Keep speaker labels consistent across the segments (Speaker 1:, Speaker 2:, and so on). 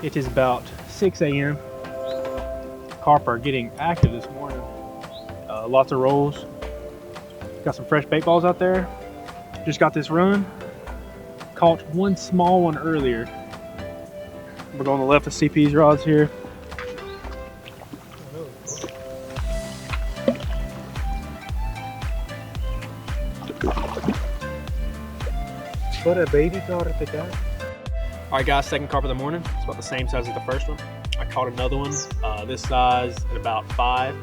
Speaker 1: It is about 6 a.m. Carp are getting active this morning. Lots of rolls. Got some fresh bait balls out there. Just got this run. Caught one small one earlier. We're going to the left of CP's rods here.
Speaker 2: What a baby car at the guy.
Speaker 1: All right, guys, second carp of the morning. It's about the same size as the first one. I caught another one this size at about 5,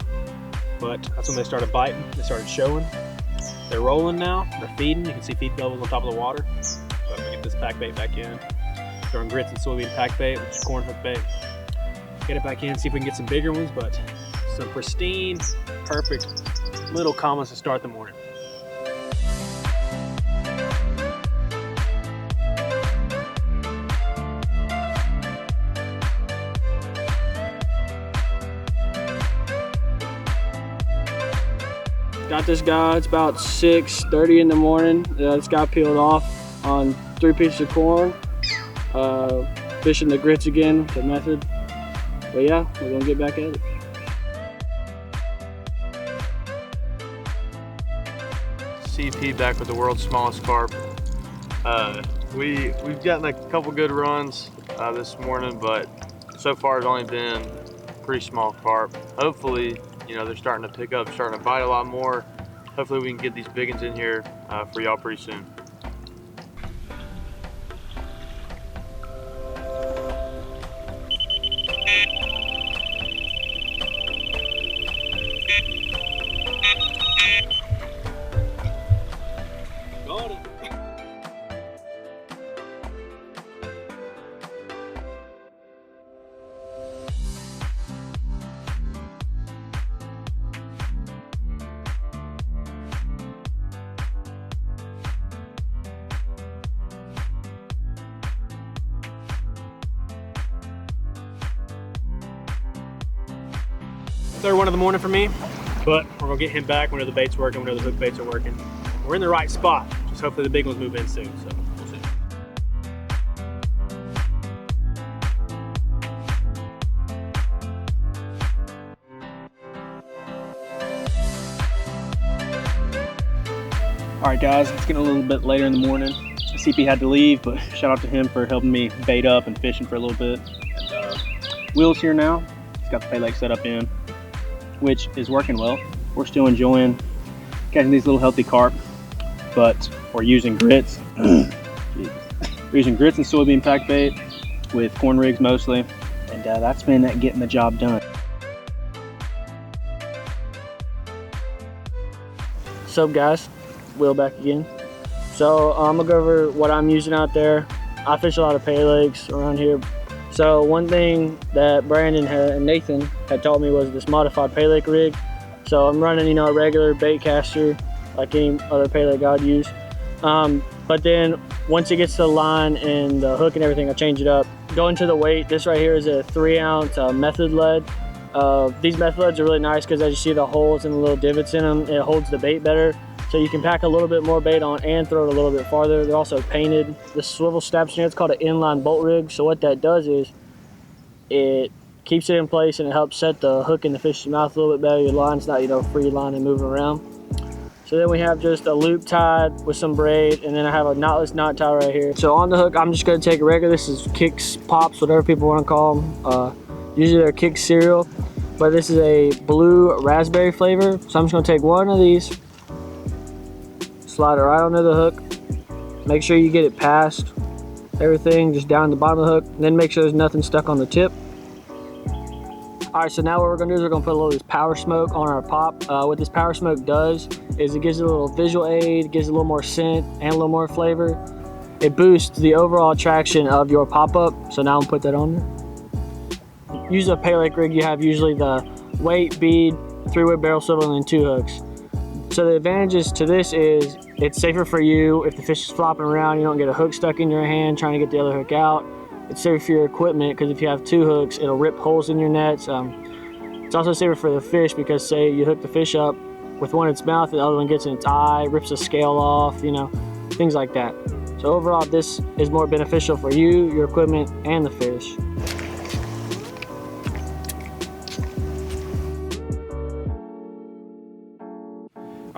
Speaker 1: but that's when they started biting. They started showing. They're rolling now. They're feeding. You can see feed levels on top of the water. So I'm gonna get this pack bait back in. Throwing grits and soybean pack bait, which is corn hook bait. Get it back in, see if we can get some bigger ones, but some pristine, perfect little commas to start the morning. Got this guy, it's about 6:30 in the morning. This guy peeled off on 3 pieces of corn. Fishing the grits again with the method. But yeah, we're gonna get back at it.
Speaker 3: CP back with the world's smallest carp. We've gotten a couple good runs this morning, but so far it's only been pretty small carp. Hopefully, you know, they're starting to pick up, starting to bite a lot more. Hopefully we can get these big ones in here for y'all pretty soon.
Speaker 1: Got it. Third one of the morning for me, but we're gonna get him back whenever the bait's working, whenever the hook baits are working. We're in the right spot, just hopefully the big ones move in soon, so we'll see. All right guys, it's getting a little bit later in the morning. CP had to leave, but shout out to him for helping me bait up and fishing for a little bit. And, Will's here now. He's got the pay leg set up in, which is working well. We're still enjoying catching these little healthy carp, but we're using grits. We're using grits and soybean pack bait with corn rigs mostly, and that's been getting the job done. What's up guys, Will back again. So I'm gonna go over what I'm using out there. I fish a lot of pay legs around here. So one thing that Brandon and Nathan had taught me was this modified pay leg rig. So I'm running, you know, a regular bait caster like any other pay leg I'd use. But then once it gets to the line and the hook and everything, I change it up. Going to the weight, this right here is a 3-ounce method lead. These method leads are really nice because as you see the holes and the little divots in them, it holds the bait better. So you can pack a little bit more bait on and throw it a little bit farther. They're also painted. The swivel snaps in here, it's called an inline bolt rig. So what that does is it keeps it in place and it helps set the hook in the fish's mouth a little bit better. Your line's not, you know, free line and moving around. So then we have just a loop tied with some braid, and then I have a knotless knot tie right here. So on the hook, I'm just gonna take a regular, this is Kicks, Pops, whatever people wanna call them. Usually they're Kicks cereal, but this is a blue raspberry flavor. So I'm just gonna take one of these, slide it right under the hook. Make sure you get it past everything, just down the bottom of the hook, and then make sure there's nothing stuck on the tip. All right, so now what we're gonna do is we're gonna put a little of this power smoke on our pop. What this power smoke does is it gives it a little visual aid, it gives it a little more scent and a little more flavor. It boosts the overall traction of your pop-up. So now I'm gonna put that on there. Use a pay leg rig, you have usually the weight, bead, 3-way barrel swivel, and then 2 hooks. So the advantages to this is it's safer for you if the fish is flopping around, you don't get a hook stuck in your hand trying to get the other hook out. It's safer for your equipment because if you have 2 hooks, it'll rip holes in your nets. It's also safer for the fish because say you hook the fish up with one in its mouth, the other one gets in its eye, rips the scale off, you know, things like that. So overall, this is more beneficial for you, your equipment, and the fish.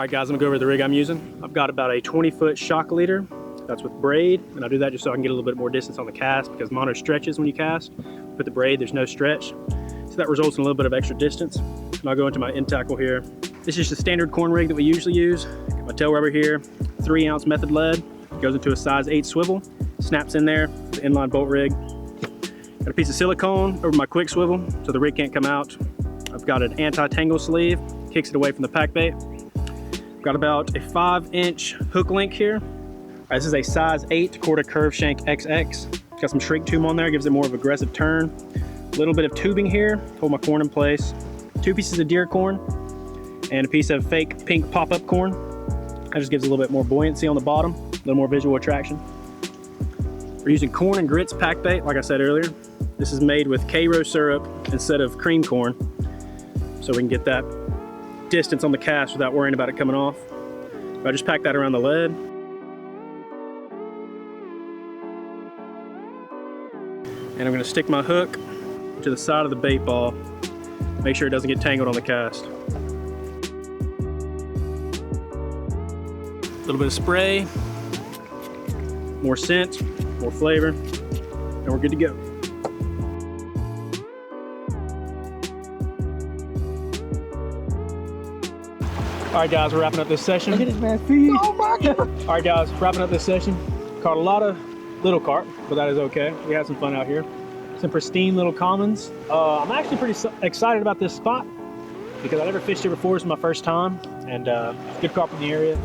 Speaker 4: All right guys, I'm gonna go over the rig I'm using. I've got about a 20-foot shock leader. That's with braid, and I do that just so I can get a little bit more distance on the cast because mono stretches when you cast. With the braid, there's no stretch. So that results in a little bit of extra distance. And I'll go into my end tackle here. This is just a standard corn rig that we usually use. Got my tail rubber here, 3-ounce method lead. Goes into a size 8 swivel. Snaps in there, the inline bolt rig. Got a piece of silicone over my quick swivel so the rig can't come out. I've got an anti-tangle sleeve, kicks it away from the pack bait. Got about a 5-inch hook link here. All right, this is a size 8 quarter curve shank XX. Got some shrink tube on there, gives it more of an aggressive turn. A little bit of tubing here, hold my corn in place. 2 pieces of deer corn and a piece of fake pink pop-up corn. That just gives a little bit more buoyancy on the bottom, a little more visual attraction. We're using corn and grits pack bait, like I said earlier. This is made with Karo syrup instead of cream corn, so we can get that distance on the cast without worrying about it coming off. I just pack that around the lead. And I'm gonna stick my hook to the side of the bait ball, make sure it doesn't get tangled on the cast. A little bit of spray, more scent, more flavor, and we're good to go. All right guys, we're wrapping up this session.
Speaker 2: Look at this man's feet. Oh my God.
Speaker 4: All right guys, wrapping up this session. Caught a lot of little carp, but that is okay. We had some fun out here. Some pristine little commons. I'm actually pretty excited about this spot because I never fished here before. It's my first time, and good carp in the area.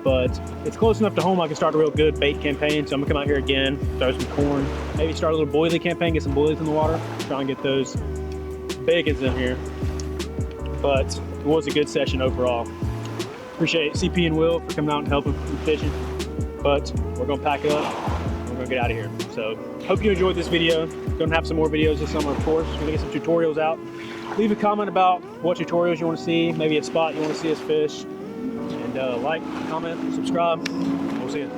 Speaker 4: But it's close enough to home I can start a real good bait campaign. So I'm gonna come out here again, throw some corn, maybe start a little boilie campaign, get some boilies in the water, try and get those bacons in here. But it was a good session overall. Appreciate CP and Will for coming out and helping with fishing. But we're gonna pack it up. We're gonna get out of here. So hope you enjoyed this video. Gonna have some more videos this summer, of course. We're gonna get some tutorials out. Leave a comment about what tutorials you want to see, maybe a spot you want to see us fish. And like, comment, subscribe. We'll see you.